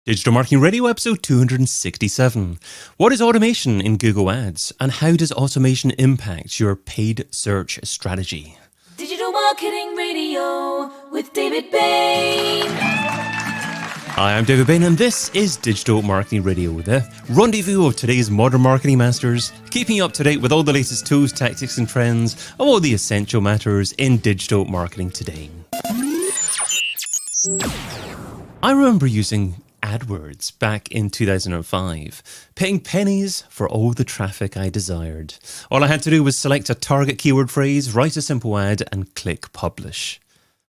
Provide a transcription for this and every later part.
Digital Marketing Radio episode 267. What is automation in Google Ads and how does automation impact your paid search strategy? Digital Marketing Radio with David Bain. Hi, I'm David Bain and this is Digital Marketing Radio, the rendezvous of today's modern marketing masters, keeping you up to date with all the latest tools, tactics and trends of all the essential matters in digital marketing today. I remember using AdWords back in 2005, paying pennies for all the traffic I desired. All I had to do was select a target keyword phrase, write a simple ad and click publish.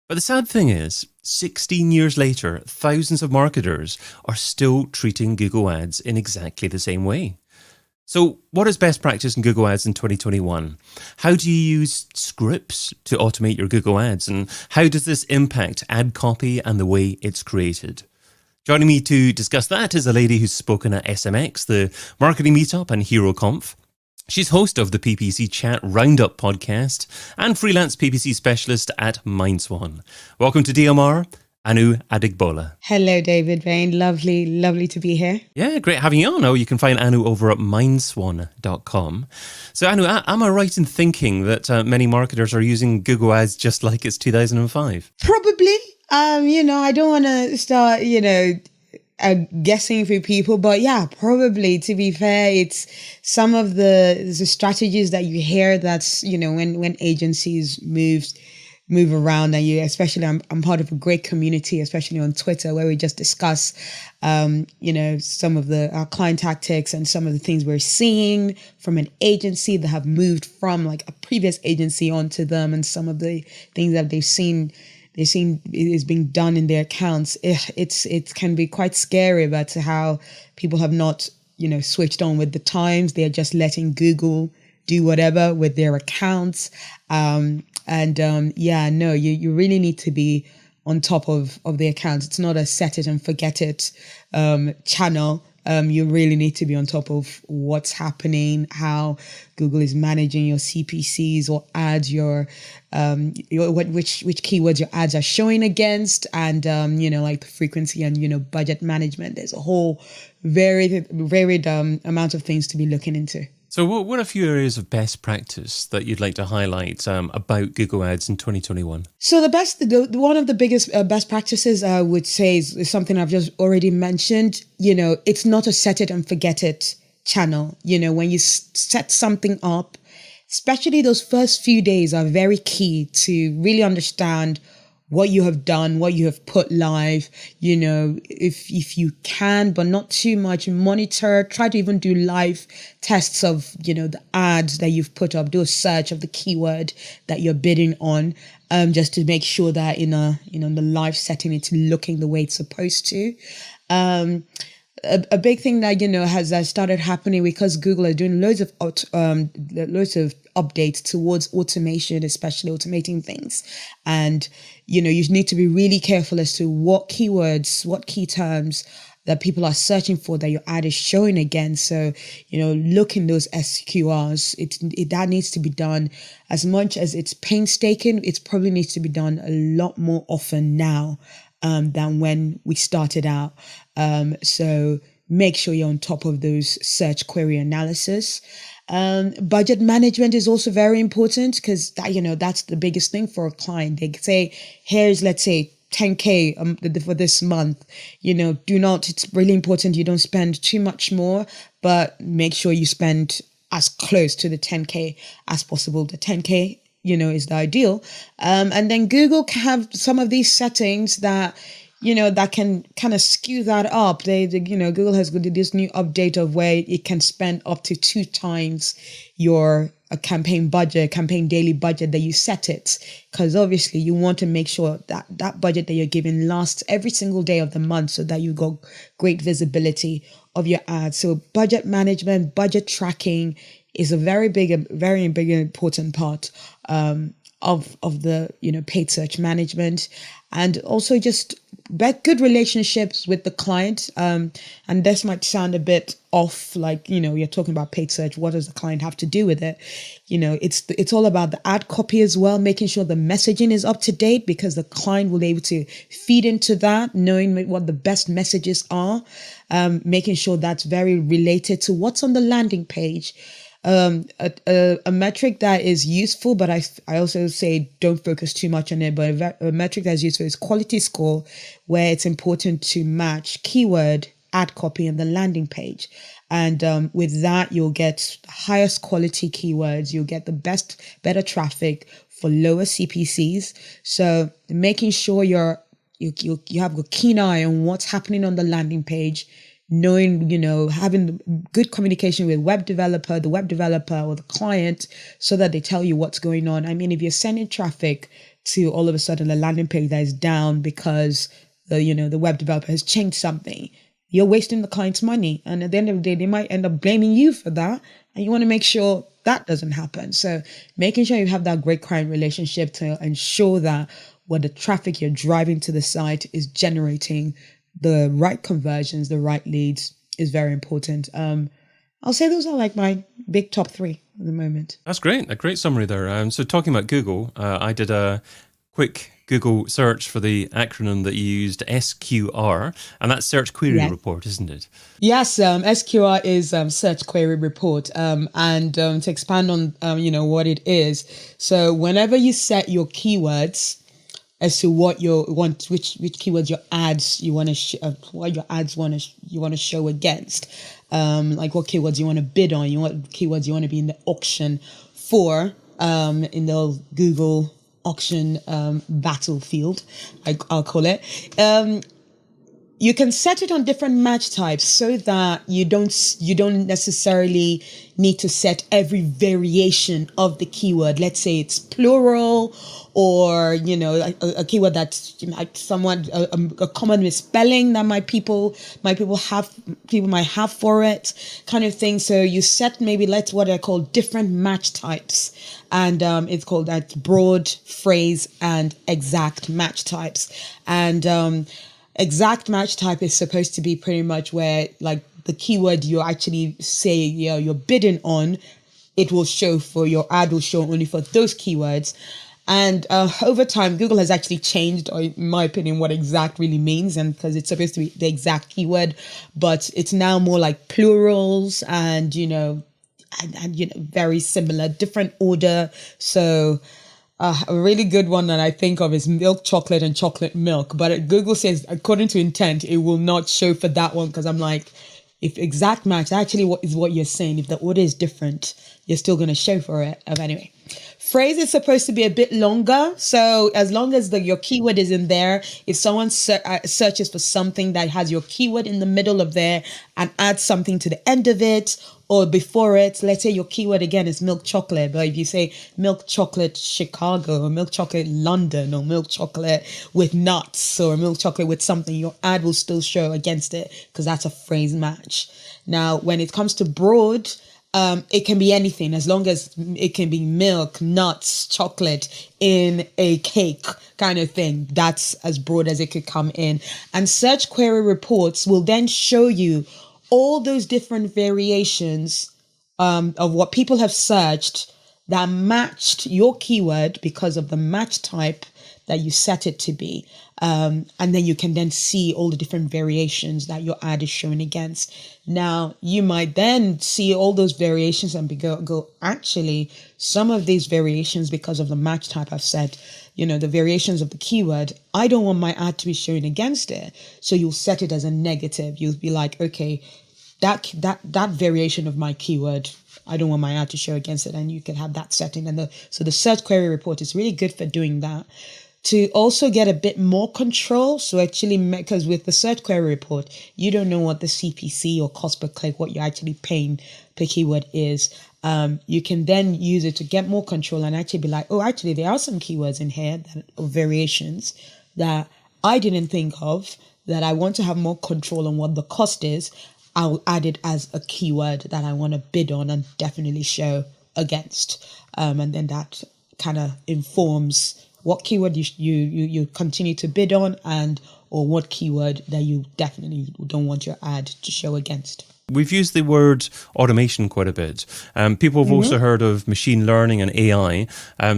But the sad thing is, 16 years later, thousands of marketers are still treating Google Ads in exactly the same way. So what is best practice in Google Ads in 2021? How do you use scripts to automate your Google Ads? And how does this impact ad copy and the way it's created? Joining me to discuss that is a lady who's spoken at SMX, the Marketing Meetup and HeroConf. She's host of the PPCChat Roundup podcast and Freelance PPC Specialist at MindSwan. Welcome to DMR, Anu Adegbola. Hello, David Bain. Lovely to be here. Yeah, great having you on. Oh, you can find Anu over at MindSwan.com. So Anu, am I right in thinking that many marketers are using Google Ads just like it's 2005? Probably. I don't want to start, guessing for people, but yeah, probably. To be fair, it's some of the strategies that you hear. That's when agencies move around, and especially I'm part of a great community, especially on Twitter, where we just discuss, some of our client tactics and some of the things we're seeing from an agency that have moved from like a previous agency onto them, and some of the things that they've seen is being done in their accounts. It can be quite scary about how people have not, switched on with the times. They're just letting Google do whatever with their accounts. You really need to be on top of the accounts. It's not a set it and forget it channel. You really need to be on top of what's happening, how Google is managing your CPCs or ads, which keywords your ads are showing against, and like the frequency and budget management. There's a whole varied amount of things to be looking into. So what are a few areas of best practice that you'd like to highlight about Google Ads in 2021? So one of the biggest best practices I would say is something I've just already mentioned. It's not a set it and forget it channel. When you set something up, especially those first few days are very key to really understand what you have done, what you have put live, if you can, but not too much, monitor, try to even do live tests of, the ads that you've put up, do a search of the keyword that you're bidding on, just to make sure that in the live setting, it's looking the way it's supposed to. A big thing that, has started happening because Google are doing loads of updates towards automation, especially automating things. And, you need to be really careful as to what keywords, what key terms that people are searching for that your ad is showing against. So, look in those SQRs. That needs to be done as much as it's painstaking. It probably needs to be done a lot more often now than when we started out. So make sure you're on top of those search query analysis. Budget management is also very important because that's the biggest thing for a client. They say, here's, let's say, 10K for this month. It's really important you don't spend too much more, but make sure you spend as close to the 10K as possible. The 10K, is the ideal. And then Google can have some of these settings that, that can kind of skew that up. Google has this new update of where it can spend up to 2 times your campaign daily budget that you set it. Because obviously you want to make sure that that budget that you're giving lasts every single day of the month so that you got great visibility of your ads. So budget management, budget tracking is a very big, important part of the paid search management, and also just good relationships with the client. And this might sound a bit off, like you're talking about paid search. What does the client have to do with it? It's all about the ad copy as well, making sure the messaging is up to date, because the client will be able to feed into that, knowing what the best messages are, making sure that's very related to what's on the landing page. A metric that is useful, but I also say don't focus too much on it, but a metric that's useful is quality score, where it's important to match keyword, ad copy, and the landing page. And with that, you'll get the highest quality keywords, you'll get the better traffic for lower CPCs. So making sure you have a keen eye on what's happening on the landing page, knowing, having good communication with the web developer or the client, so that they tell you what's going on. I mean, if you're sending traffic to all of a sudden a landing page that is down because the web developer has changed something, you're wasting the client's money. And at the end of the day, they might end up blaming you for that. And you want to make sure that doesn't happen. So making sure you have that great client relationship to ensure that what the traffic you're driving to the site is generating the right conversions, the right leads, is very important. I'll say those are like my big top 3 at the moment. That's great. A great summary there. So talking about Google, I did a quick Google search for the acronym that you used, SQR, and that's Search Query Report, isn't it? Yes, SQR is Search Query Report. And to expand on, what it is. So whenever you set your keywords as to what you want, which keywords your ads you want to what your ads you want to show against, like what keywords you want to bid on, what keywords you want to be in the auction for, in the Google auction battlefield, I'll call it. You can set it on different match types so that you don't necessarily need to set every variation of the keyword. Let's say it's plural, or a keyword that's somewhat a common misspelling that people might have for it, kind of thing. So you set maybe what I call different match types, and it's called that broad, phrase, and exact match types. And exact match type is supposed to be pretty much where, like, the keyword you actually say you're bidding on, it will show for your ad, will show only for those keywords. And over time, Google has actually changed, or in my opinion, what exact really means, and because it's supposed to be the exact keyword, but it's now more like plurals and very similar, different order. So a really good one that I think of is milk chocolate and chocolate milk. But Google says, according to intent, it will not show for that one, because I'm like, if exact match, actually what you're saying, if the order is different, you're still going to show for it. Anyway, phrase is supposed to be a bit longer. So as long as your keyword is in there, if someone searches for something that has your keyword in the middle of there and adds something to the end of it or before it, let's say your keyword again is milk chocolate, but if you say milk chocolate Chicago or milk chocolate London or milk chocolate with nuts or milk chocolate with something, your ad will still show against it, because that's a phrase match. Now, when it comes to broad, it can be anything, as long as it can be milk, nuts, chocolate in a cake kind of thing. That's as broad as it could come in. And search query reports will then show you all those different variations of what people have searched that matched your keyword because of the match type that you set it to be. And then you can then see all the different variations that your ad is showing against. Now, you might then see all those variations and go, actually, some of these variations, because of the match type I've set, the variations of the keyword, I don't want my ad to be showing against it. So you'll set it as a negative. You'll be like, okay, that variation of my keyword, I don't want my ad to show against it. And you can have that setting. And so the search query report is really good for doing that. To also get a bit more control. So actually, because with the search query report, you don't know what the CPC or cost per click, what you're actually paying per keyword is. You can then use it to get more control and actually be like, oh, actually, there are some keywords in here or variations that I didn't think of, that I want to have more control on what the cost is. I'll add it as a keyword that I want to bid on and definitely show against. And then that kind of informs what keyword you continue to bid on, and or what keyword that you definitely don't want your ad to show against. We've used the word automation quite a bit. People have also heard of machine learning and AI.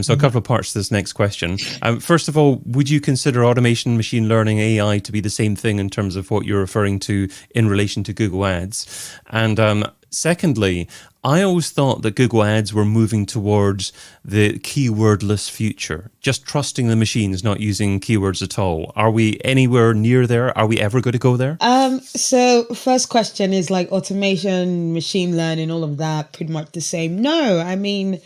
So a couple of parts to this next question. First of all, would you consider automation, machine learning, AI to be the same thing in terms of what you're referring to in relation to Google Ads? And secondly, I always thought that Google Ads were moving towards the keywordless future, just trusting the machines, not using keywords at all. Are we anywhere near there? Are we ever going to go there? So first question is like automation, machine learning, all of that, pretty much the same. No, I mean,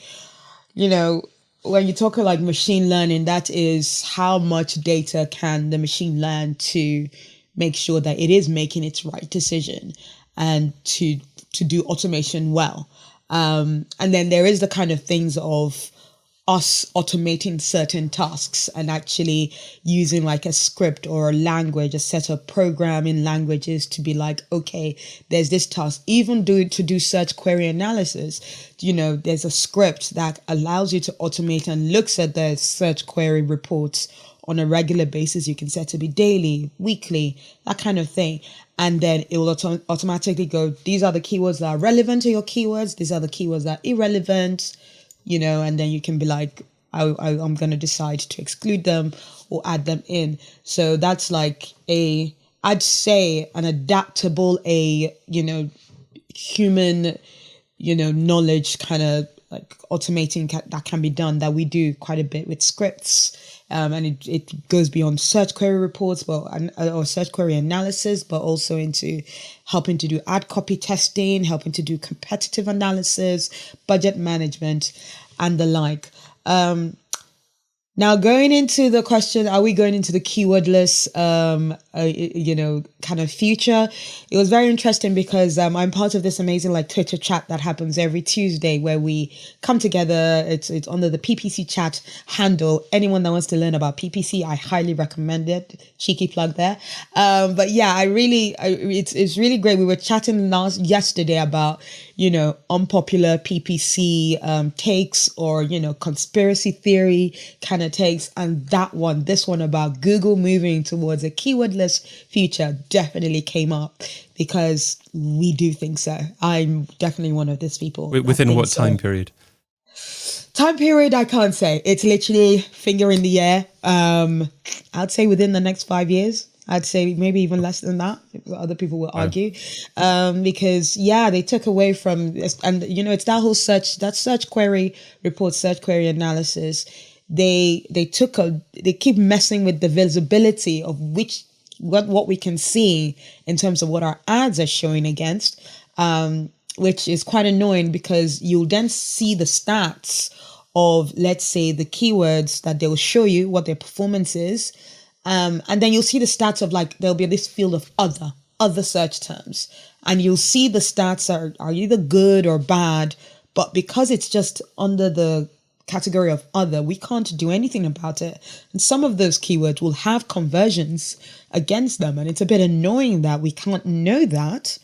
when you talk like machine learning, that is how much data can the machine learn to make sure that it is making its right decision and to do automation well. And then there is the kind of things of us automating certain tasks and actually using like a script or a language, a set of programming languages to be like, okay, there's this task. Even to do search query analysis, there's a script that allows you to automate and looks at the search query reports on a regular basis. You can set to be daily, weekly, that kind of thing. And then it will automatically go, these are the keywords that are relevant to your keywords. These are the keywords that are irrelevant, and then you can be like, I'm going to decide to exclude them or add them in. So that's like I'd say an adaptable, human, knowledge kind of like automating that can be done, that we do quite a bit with scripts. And it goes beyond search query reports, or search query analysis, but also into helping to do ad copy testing, helping to do competitive analysis, budget management, and the like. Now, going into the question, are we going into the keywordless, kind of future? It was very interesting because I'm part of this amazing like Twitter chat that happens every Tuesday where we come together. It's under the PPCChat handle. Anyone that wants to learn about PPC, I highly recommend it. Cheeky plug there. But yeah, it's really great. We were chatting yesterday about, unpopular PPC takes or, conspiracy theory kind of takes. And this one about Google moving towards a keywordless future definitely came up because we do think so. I'm definitely one of these people. Within what time period? Time period, I can't say. It's literally finger in the air. I'd say within the next 5 years. I'd say maybe even less than that. Other people will argue, because they took away from, and it's that whole search query report, search query analysis. They keep messing with the visibility of what we can see in terms of what our ads are showing against, which is quite annoying because you'll then see the stats of, let's say, the keywords that they will show you what their performance is. And then you'll see the stats of like, there'll be this field of other search terms, and you'll see the stats are either good or bad, but because it's just under the category of other, we can't do anything about it. And some of those keywords will have conversions against them. And it's a bit annoying that we can't know that,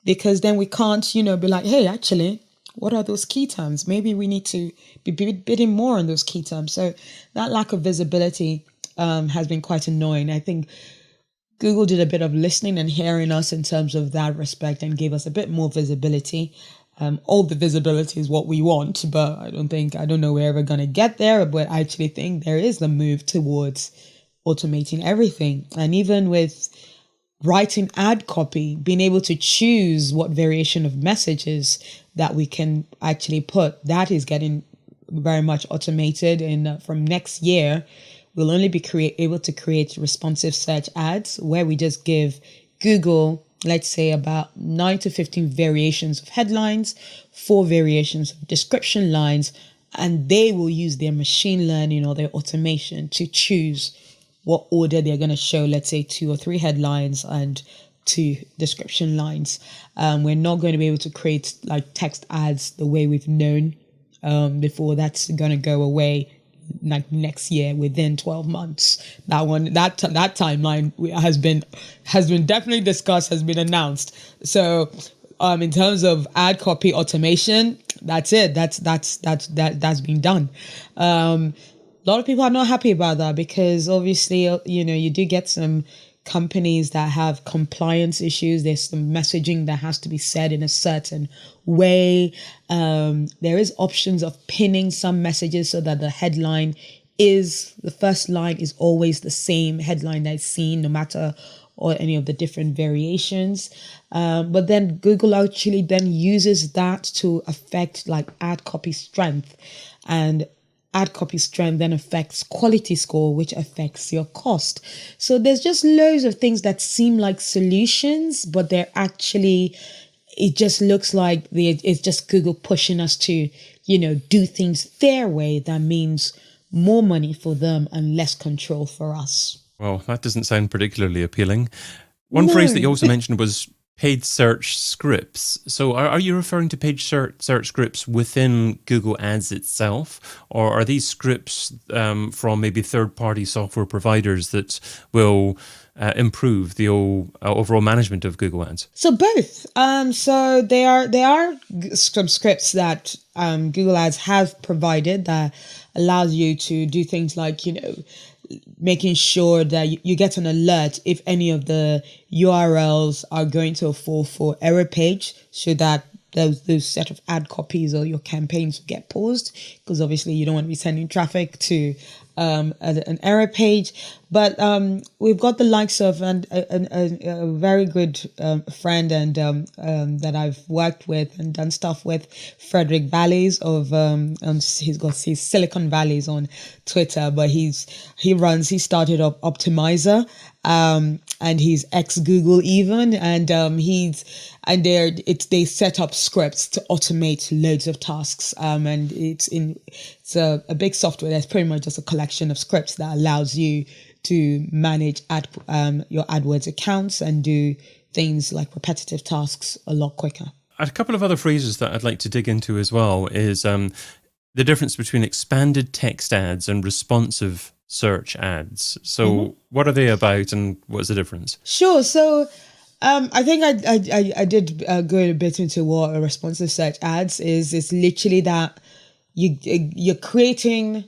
because then we can't, be like, hey, actually, what are those key terms? Maybe we need to be bidding more on those key terms. So that lack of visibility has been quite annoying. I think Google did a bit of listening and hearing us in terms of that respect and gave us a bit more visibility. All the visibility is what we want, but I don't know we're ever going to get there. But I actually think there is the move towards automating everything. And even with writing ad copy, being able to choose what variation of messages that we can actually put, that is getting very much automated. And from next year, we'll only be able to create responsive search ads where we just give Google, let's say, about 9 to 15 variations of headlines, 4 variations of description lines, and they will use their machine learning or their automation to choose what order they're going to show, let's say 2 or 3 headlines and 2 description lines. We're not going to be able to create like text ads the way we've known before. That's going to go away like next year, within 12 months. That timeline has been definitely discussed, has been announced. So in terms of ad copy automation, that's it. That's been done. A lot of people are not happy about that because obviously, you do get some companies that have compliance issues. There's some messaging that has to be said in a certain way. There is options of pinning some messages so that the first line is always the same headline that's seen, no matter or any of the different variations. But then Google actually then uses that to affect like ad copy strength, and ad copy strength then affects quality score, which affects your cost. So there's just loads of things that seem like solutions, but they're actually, it just looks like it's just Google pushing us to, do things their way. That means more money for them and less control for us. Well, that doesn't sound particularly appealing. One phrase that you also mentioned was paid search scripts. So are you referring to paid search scripts within Google Ads itself? Or are these scripts from maybe third-party software providers that will improve the overall management of Google Ads? So both. So there are some scripts that Google Ads have provided that allows you to do things like, making sure that you get an alert if any of the URLs are going to fall for error page, so that those set of ad copies or your campaigns will get paused, because obviously you don't want to be sending traffic to an error page. But we've got the likes of a very good friend and that I've worked with and done stuff with, Frederick Valleys of he's got his Silicon Valleys on Twitter, but he started up Optimizer, and he's ex Google even, and they set up scripts to automate loads of tasks, and it's a big software that's pretty much just a collection of scripts that allows you to manage your AdWords accounts and do things like repetitive tasks a lot quicker. A couple of other phrases that I'd like to dig into as well is the difference between expanded text ads and responsive search ads. So what are they about and what's the difference? Sure. So I think I did go a bit into what a responsive search ads is. It's literally that you're creating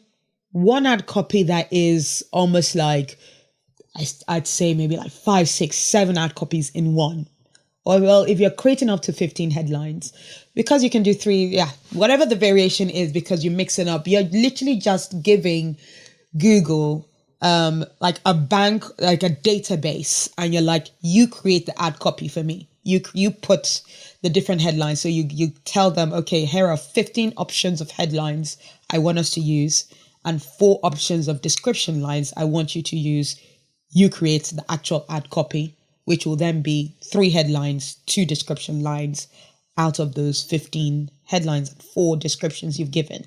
one ad copy that is almost like, I'd say maybe like 5, 6, 7 ad copies in one. Or well, if you're creating up to 15 headlines, because you can do 3, whatever the variation is, because you mix it up, you're literally just giving Google like a bank, like a database, and you're like, you create the ad copy for me. You put the different headlines. So you tell them, okay, here are 15 options of headlines I want us to use, and 4 options of description lines I want you to use. You create the actual ad copy, which will then be 3 headlines, 2 description lines out of those 15 headlines and 4 descriptions you've given.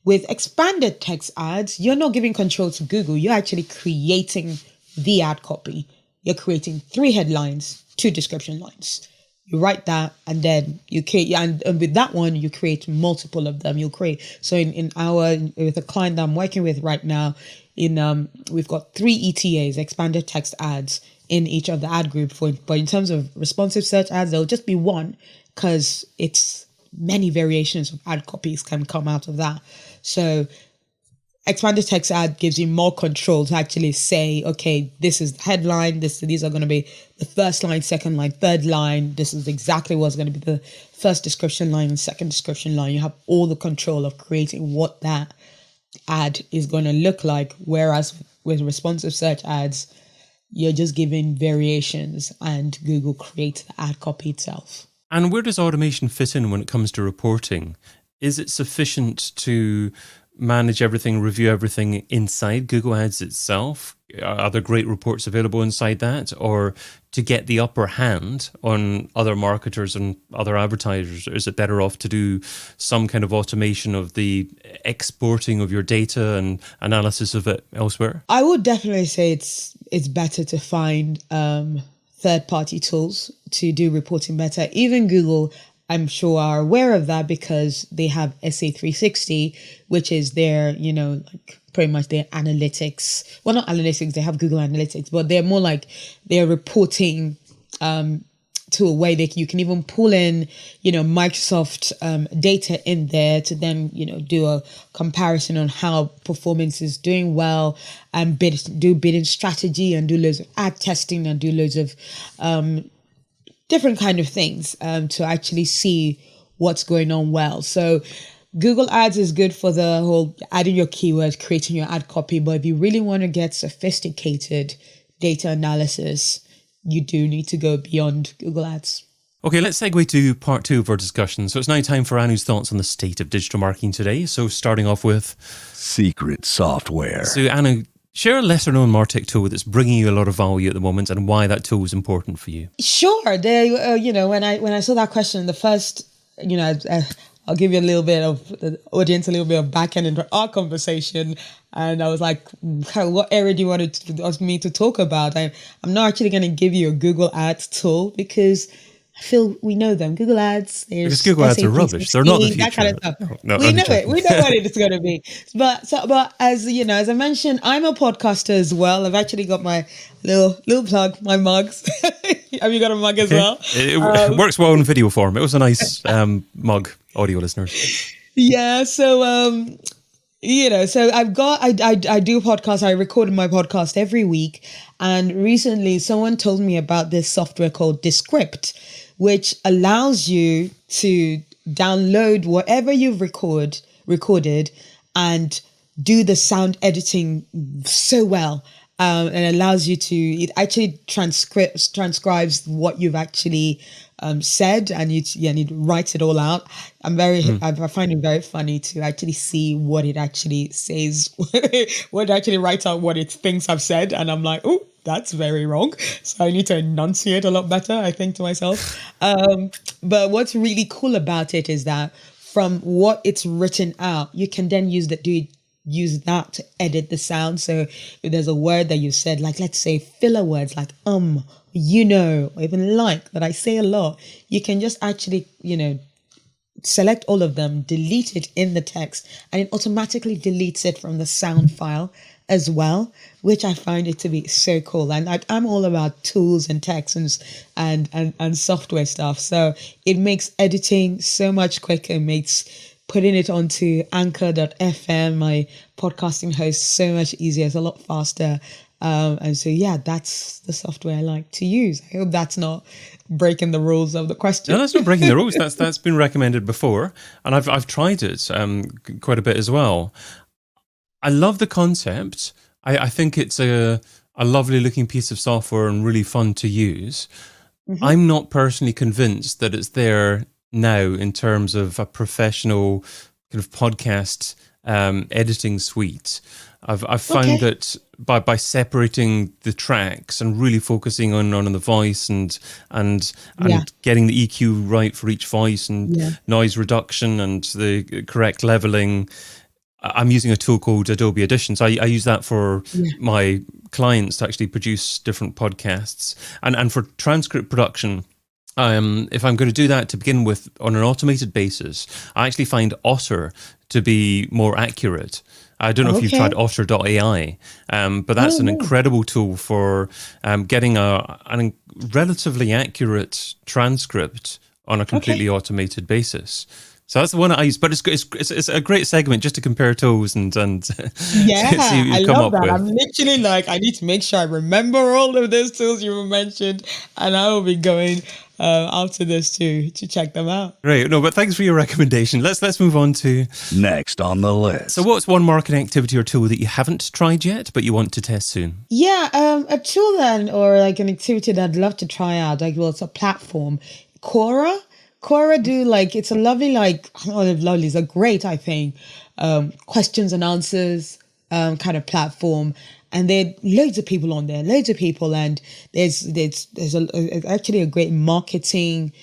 With expanded text ads, you're not giving control to Google. You're actually creating the ad copy. You're creating 3 headlines, 2 description lines. You write that, and then you create, and with that one, you create multiple of them. You'll create. So with a client that I'm working with right now, we've got 3 ETAs, expanded text ads, in each of the ad group. But in terms of responsive search ads, there'll just be one, because it's many variations of ad copies can come out of that. So expanded text ad gives you more control to actually say, okay, this is the headline. These are going to be the first line, second line, third line. This is exactly what's going to be the first description line and second description line. You have all the control of creating what that ad is going to look like. Whereas with responsive search ads, you're just giving variations and Google creates the ad copy itself. And where does automation fit in when it comes to reporting? Is it sufficient to manage everything, review everything inside Google Ads itself? Are there great reports available inside that? Or to get the upper hand on other marketers and other advertisers, is it better off to do some kind of automation of the exporting of your data and analysis of it elsewhere? I would definitely say it's better to find third-party tools to do reporting better. Even Google, I'm sure, are aware of that, because they have SA360, which is their, like pretty much their analytics. Well, not analytics, they have Google Analytics, but they're more like their reporting tool where you can even pull in, Microsoft data in there to then, do a comparison on how performance is doing well, and do bidding strategy, and do loads of ad testing, and do loads of different kind of things to actually see what's going on well. So Google Ads is good for the whole adding your keywords, creating your ad copy. But if you really want to get sophisticated data analysis, you do need to go beyond Google Ads. Okay, let's segue to part 2 of our discussion. So it's now time for Anu's thoughts on the state of digital marketing today. So starting off with secret software. So Anu, share a lesser known MarTech tool that's bringing you a lot of value at the moment and why that tool is important for you. Sure. There, when I saw that question, the first, I'll give you a little bit of the audience, a little bit of back end into our conversation. And I was like, what area do you want me to talk about? I'm not actually going to give you a Google Ads tool because I feel we know them. Google Ads. Because Google Ads are rubbish. They're not the future. That kind of stuff. No, we know it. We know what it's going to be. But as as I mentioned, I'm a podcaster as well. I've actually got my little plug, my mugs. Have you got a mug as well? It works well in video form. It was a nice mug, audio listeners. Yeah. So so I do podcasts. I record my podcast every week, and recently someone told me about this software called Descript, which allows you to download whatever you've recorded and do the sound editing so well. And allows you to, it actually transcribes what you've actually said, and you write it all out. I find it very funny to actually see what it actually says, what it actually writes out what it thinks I've said, and I'm like, oh, that's very wrong. So I need to enunciate a lot better, I think, to myself. But what's really cool about it is that from what it's written out, you can then use that to edit the sound. So if there's a word that you said, like let's say filler words like or even like that I say a lot, you can just actually, select all of them, delete it in the text, and it automatically deletes it from the sound file as well, which I find it to be so cool. And I'm all about tools and texts and software stuff. So it makes editing so much quicker. It makes putting it onto anchor.fm, my podcasting host, so much easier. It's a lot faster. And so, that's the software I like to use. I hope that's not breaking the rules of the question. No, that's not breaking the rules. That's been recommended before. And I've tried it quite a bit as well. I love the concept. I think it's a lovely looking piece of software and really fun to use. Mm-hmm. I'm not personally convinced that it's there now in terms of a professional kind of podcast editing suite. I've found that by separating the tracks and really focusing on the voice and getting the EQ right for each voice and noise reduction and the correct leveling, I'm using a tool called Adobe Audition. So I use that for my clients to actually produce different podcasts and for transcript production. If I'm going to do that to begin with on an automated basis, I actually find Otter to be more accurate. I don't know if you've tried Otter.ai, but that's an incredible tool for getting a relatively accurate transcript on a completely automated basis. So that's the one I use, but it's a great segment just to compare tools and see what you come up with. I'm literally like, I need to make sure I remember all of those tools you mentioned, and I will be going after this to check them out. Great. No, but thanks for your recommendation. Let's move on to next on the list. So what's one marketing activity or tool that you haven't tried yet, but you want to test soon? Yeah, a tool then, or like an activity that I'd love to try out. It's a platform. Quora do it's a lovely, it's a great, I think, questions and answers kind of platform. And there are loads of people on there, and there's actually a great marketing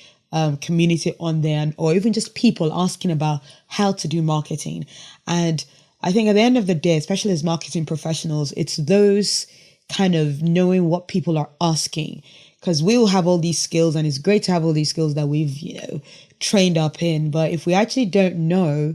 community on there, or even just people asking about how to do marketing. And I think at the end of the day, especially as marketing professionals, it's those kind of knowing what people are asking. Because we will have all these skills, and it's great to have all these skills that we've, trained up in. But if we actually don't know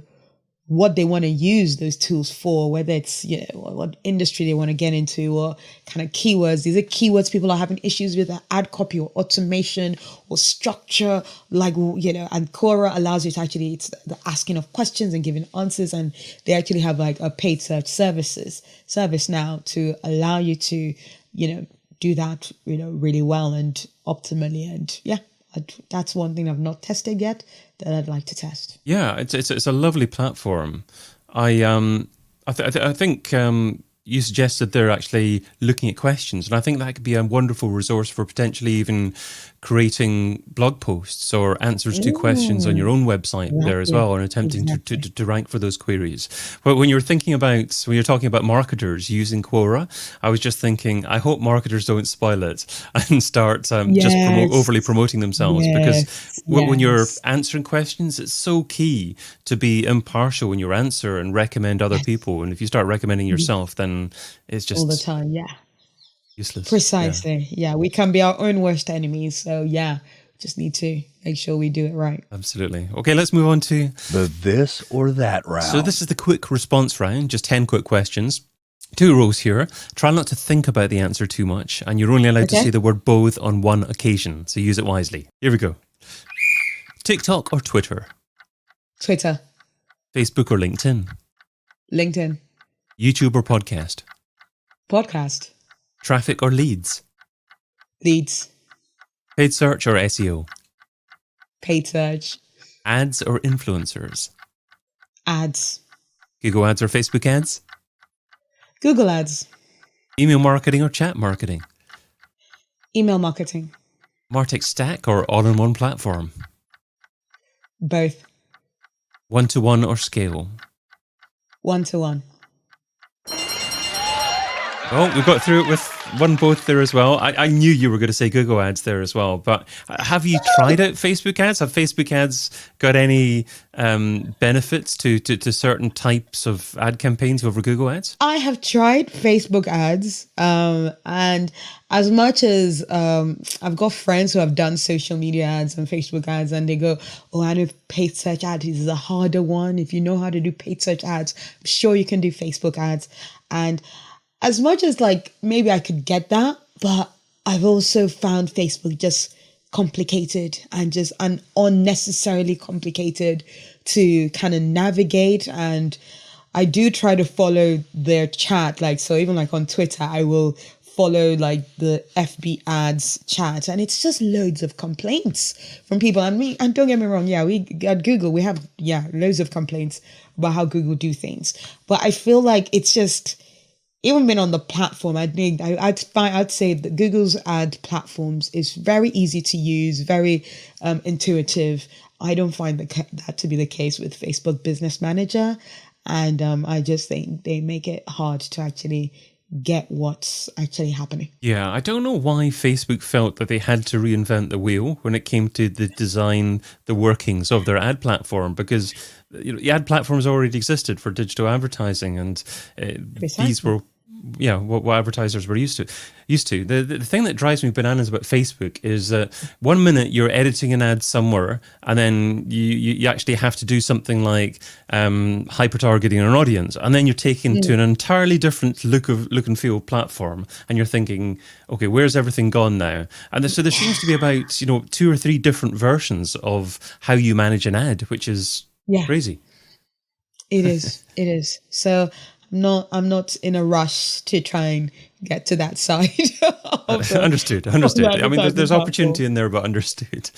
what they want to use those tools for, whether it's, what industry they want to get into or kind of keywords. These are keywords people are having issues with, ad copy or automation or structure, and Quora allows you to actually, it's the asking of questions and giving answers. And they actually have like a paid search service now to allow you to, do that, really well and optimally. And yeah, that's one thing I've not tested yet that I'd like to test. Yeah, it's a lovely platform. I think you suggested they're actually looking at questions, and I think that could be a wonderful resource for potentially even creating blog posts or answers to questions on your own website there as well, and attempting to rank for those queries. But when you're talking about marketers using Quora, I was just thinking, I hope marketers don't spoil it and start overly promoting themselves, because when you're answering questions, it's so key to be impartial in your answer and recommend other people. And if you start recommending yourself, then it's just all the time, useless. Precisely. Yeah, we can be our own worst enemies. So just need to make sure we do it right. Absolutely. Okay, let's move on to the this or that round. So this is the quick response round, just 10 quick questions. 2 rows here. Try not to think about the answer too much, and you're only allowed to say the word both on one occasion, so use it wisely. Here we go. TikTok or Twitter? Twitter. Facebook or LinkedIn? LinkedIn. YouTube or podcast? Podcast. Traffic or leads? Leads. Paid search or SEO? Paid search. Ads or influencers? Ads. Google ads or Facebook ads? Google ads. Email marketing or chat marketing? Email marketing. Martech stack or all-in-one platform? Both. One-to-one or scale? One-to-one. Oh, we got through it with both there as well. I knew you were going to say Google ads there as well, but have you tried out Facebook ads? Have Facebook ads got any benefits to certain types of ad campaigns over Google ads? I have tried Facebook ads, and as much as I've got friends who have done social media ads and Facebook ads, and they go, oh, I know paid search ads is a harder one. If you know how to do paid search ads, I'm sure you can do Facebook ads. And as much as maybe I could get that, but I've also found Facebook just complicated and just unnecessarily complicated to kind of navigate. And I do try to follow their chat. So even on Twitter, I will follow the FB ads chat, and it's just loads of complaints from people. And don't get me wrong, we at Google, we have loads of complaints about how Google do things. But I feel like it's just, even been on the platform, I'd say that Google's ad platforms is very easy to use, very intuitive. I don't find that to be the case with Facebook Business Manager, and I just think they make it hard to actually get what's actually happening. Yeah, I don't know why Facebook felt that they had to reinvent the wheel when it came to the design, the workings of their ad platform, because the ad platforms already existed for digital advertising, and these were what advertisers were used to. The thing that drives me bananas about Facebook is that 1 minute you're editing an ad somewhere, and then you actually have to do something like hyper targeting an audience, and then you're taken to an entirely different look and feel platform, and you're thinking, okay, where's everything gone now? And so there seems to be about 2 or 3 different versions of how you manage an ad, which is crazy. It is. So I'm not in a rush to try and get to that side. Understood. I mean, there's opportunity in there, but understood.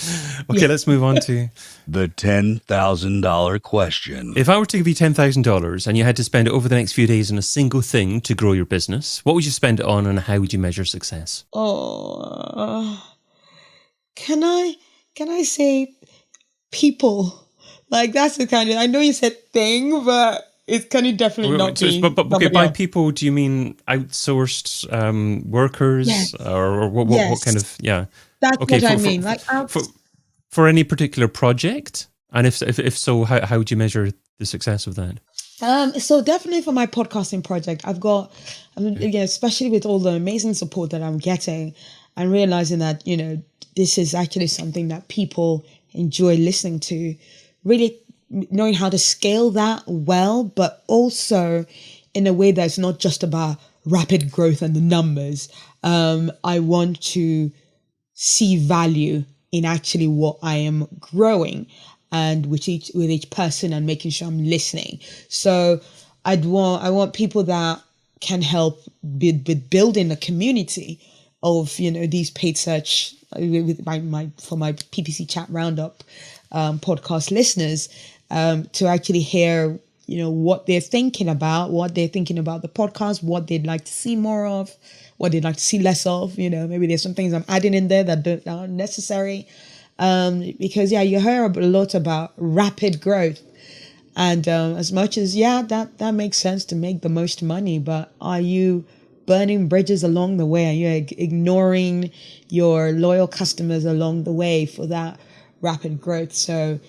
Okay, let's move on to the $10,000 question. If I were to give you $10,000 and you had to spend it over the next few days on a single thing to grow your business, what would you spend it on, and how would you measure success? Can I say people? That's the kind of, I know you said thing, but it can definitely not be. But okay, by people, do you mean outsourced workers? Yes. Or what kind of, That's what I mean. For any particular project? And if so, how would you measure the success of that? So definitely for my podcasting project, I've got, especially with all the amazing support that I'm getting, and realizing that, this is actually something that people enjoy listening to, really knowing how to scale that well, but also in a way that's not just about rapid growth and the numbers. I want to see value in actually what I am growing and with each person, and making sure I'm listening. So I want people that can help with building a community of, these paid search with for my PPCChat Roundup podcast listeners, to actually hear, what they're thinking about the podcast, what they'd like to see more of, what they'd like to see less of. Maybe there's some things I'm adding in there that aren't necessary. Because you hear a lot about rapid growth, and as much as that makes sense to make the most money, but are you burning bridges along the way? Are you ignoring your loyal customers along the way for that rapid growth? So,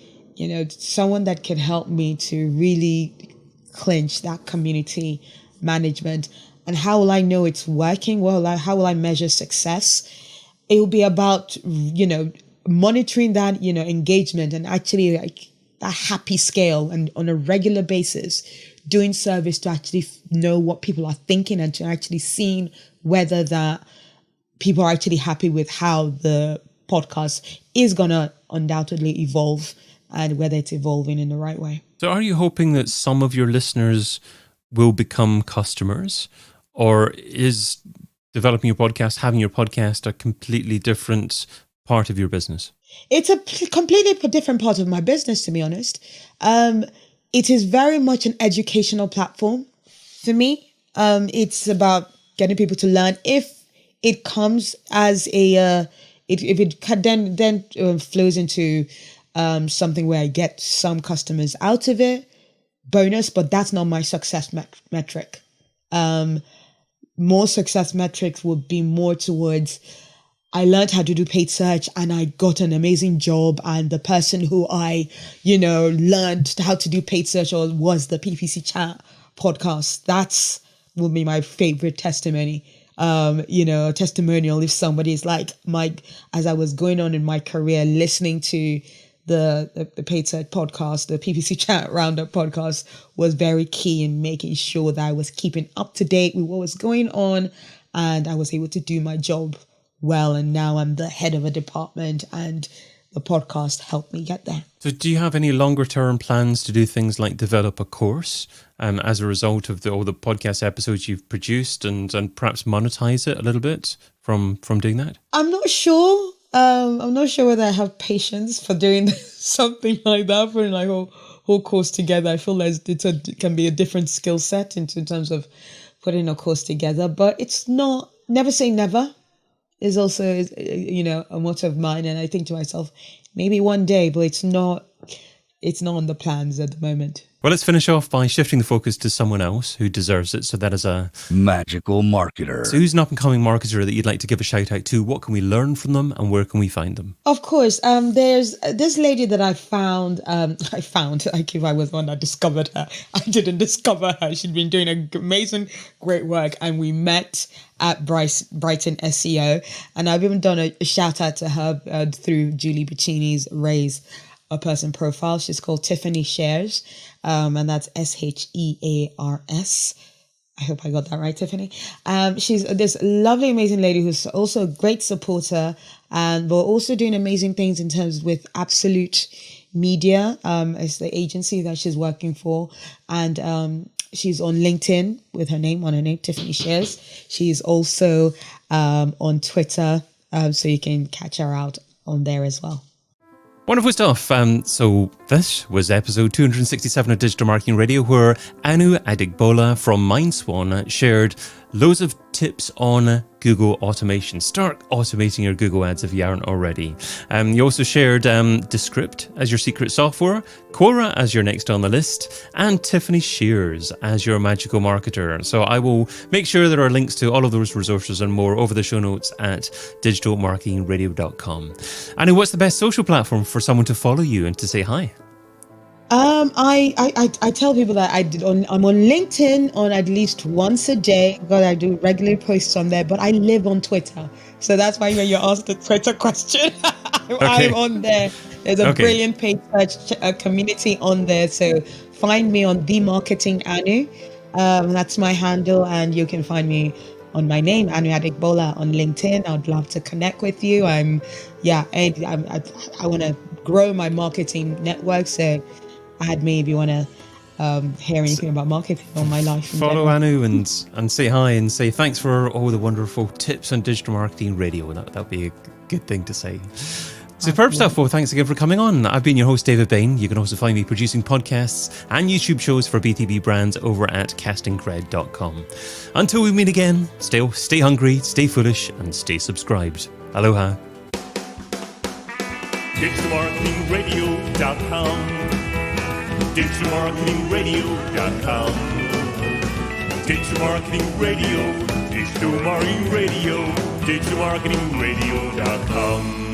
someone that can help me to really clinch that community management. And how will I know it's working? How will I measure success? It will be about, monitoring that, engagement, and actually like that happy scale, and on a regular basis, doing service to actually know what people are thinking, and to actually seeing whether that people are actually happy with how the podcast is going to undoubtedly evolve, and whether it's evolving in the right way. So are you hoping that some of your listeners will become customers, or is developing your podcast, having your podcast, a completely different part of your business? It's a completely different part of my business, to be honest. It is very much an educational platform for me. It's about getting people to learn. If it comes as if it then flows into something where I get some customers out of it, bonus, but that's not my success metric. More success metrics would be more towards, I learned how to do paid search and I got an amazing job, and the person who I, learned how to do paid search or was the PPCChat podcast. That's would be my favorite testimony. A testimonial if somebody's like, as I was going on in my career, listening to the paid search podcast, the PPCChat Roundup podcast was very key in making sure that I was keeping up to date with what was going on, and I was able to do my job well. And now I'm the head of a department, and the podcast helped me get there. So do you have any longer term plans to do things like develop a course as a result of all the podcast episodes you've produced, and perhaps monetize it a little bit from doing that? I'm not sure. I'm not sure whether I have patience for doing something like that, putting like whole course together. I feel like it can be a different skill set in terms of putting a course together, but it's not, never say never is also, a motto of mine. And I think to myself, maybe one day, but it's not on the plans at the moment. Well, let's finish off by shifting the focus to someone else who deserves it. So that is a magical marketer. So who's an up-and-coming marketer that you'd like to give a shout out to? What can we learn from them, and where can we find them? Of course, there's this lady that I found, like if I was one that discovered her, I didn't discover her. She'd been doing amazing, great work, and we met at Brighton SEO. And I've even done a shout out to her through Julie Bacchini's Raise a Person profile. She's called Tiffany Shares, and that's SHEARS. I hope I got that right, Tiffany. She's this lovely, amazing lady who's also a great supporter, and we're also doing amazing things in terms with Absolute Media, as the agency that she's working for, and she's on LinkedIn with her name, Tiffany Shares. She's also on Twitter, so you can catch her out on there as well. Wonderful stuff. So this was episode 267 of Digital Marketing Radio, where Anu Adegbola from MindSwan shared loads of tips on Google automation. Start automating your Google ads if you aren't already. You also shared Descript as your secret software, Quora as your next on the list, and Tiffany Shears as your magical marketer. So I will make sure there are links to all of those resources and more over the show notes at digitalmarketingradio.com. Anu, what's the best social platform for someone to follow you and to say hi? I tell people that I'm on LinkedIn on at least once a day. God, I do regular posts on there, but I live on Twitter. So that's why when you asked the Twitter question, I'm on there There's a Okay. brilliant paid search community on there. So find me on The Marketing Anu. That's my handle, and you can find me on my name, Anu Adegbola, on LinkedIn. I'd love to connect with you. I want to grow my marketing network. So add me if you want to hear anything about marketing or my life. Follow Anu and say hi and say thanks for all the wonderful tips on digital marketing radio. That'd be a good thing to say. Superb stuff. Well, thanks again for coming on. I've been your host, David Bain. You can also find me producing podcasts and YouTube shows for B2B brands over at castingcred.com. Until we meet again, stay hungry, stay foolish, and stay subscribed. Aloha. DigitalMarketingRadio.com. DigitalMarketingRadio.com. Digital Marketing Radio. Digital Marketing Radio. DigitalMarketingRadio.com.